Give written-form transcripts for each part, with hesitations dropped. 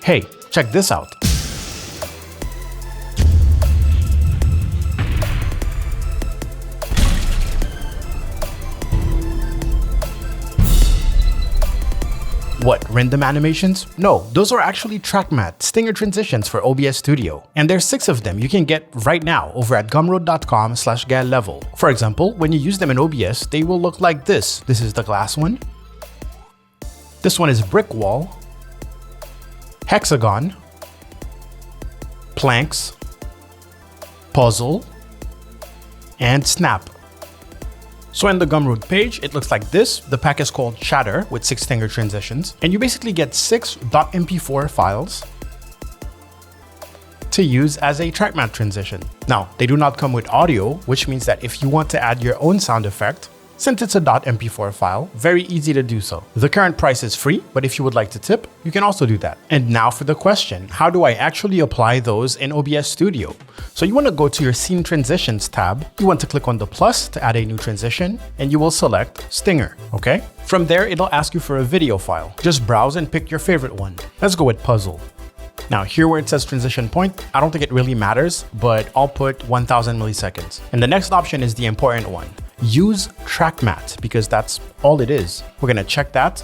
Hey, check this out. What, random animations? No, those are actually track matte stinger transitions for OBS Studio. And there's 6 of them you can get right now over at gumroad.com/GuileLevel. For example, when you use them in OBS, they will look like this. This is the glass one. This one is brick wall, hexagon, planks, puzzle, and snap. So in the Gumroad page, it looks like this. The pack is called Shatter with 6 stinger transitions. And you basically get 6 .mp4 files to use as a track matte transition. Now, they do not come with audio, which means that if you want to add your own sound effect, since it's a .mp4 file, very easy to do so. The current price is free, but if you would like to tip, you can also do that. And now for the question, how do I actually apply those in OBS Studio? So you want to go to your Scene Transitions tab, you want to click on the plus to add a new transition, and you will select Stinger, okay? From there, it'll ask you for a video file. Just browse and pick your favorite one. Let's go with Puzzle. Now here where it says transition point, I don't think it really matters, but I'll put 1000 milliseconds. And the next option is the important one. Use track matte, because that's all it is. We're gonna check that.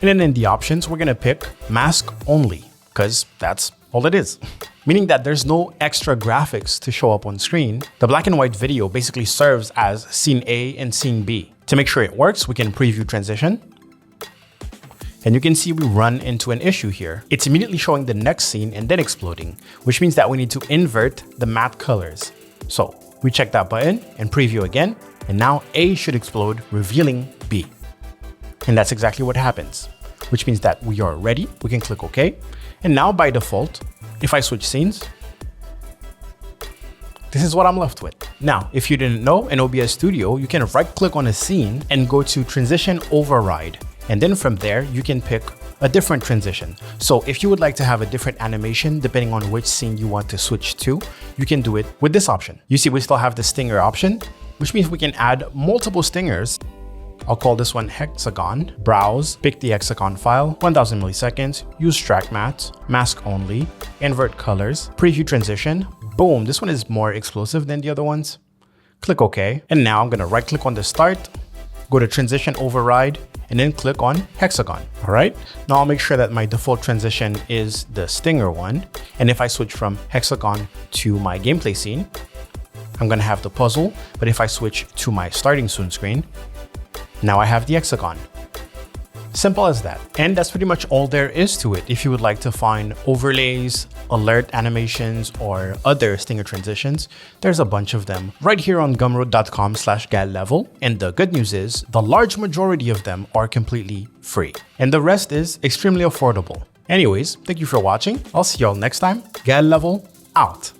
And then in the options, we're gonna pick mask only, because that's all it is. Meaning that there's no extra graphics to show up on screen. The black and white video basically serves as scene A and scene B. To make sure it works, we can preview transition. And you can see we run into an issue here. It's immediately showing the next scene and then exploding, which means that we need to invert the matte colors. So we check that button and preview again, and now A should explode, revealing B. And that's exactly what happens, which means that we are ready. We can click OK. And now by default, if I switch scenes, this is what I'm left with. Now, if you didn't know, in OBS Studio, you can right click on a scene and go to Transition Override. And then from there, you can pick a different transition. So if you would like to have a different animation, depending on which scene you want to switch to, you can do it with this option. You see, we still have the stinger option, which means we can add multiple stingers. I'll call this one hexagon, browse, pick the hexagon file, 1000 milliseconds, use track matte, mask only, invert colors, preview transition. Boom, this one is more explosive than the other ones. Click OK. And now I'm gonna right click on the start, go to transition override, and then click on hexagon. All right, now I'll make sure that my default transition is the stinger one. And if I switch from hexagon to my gameplay scene, I'm gonna have the puzzle. But if I switch to my starting soon screen, now I have the hexagon. Simple as that. And that's pretty much all there is to it. If you would like to find overlays, alert animations, or other stinger transitions, there's a bunch of them right here on gumroad.com/GuileLevel. And the good news is the large majority of them are completely free. And the rest is extremely affordable. Anyways, thank you for watching. I'll see y'all next time. GuileLevel out.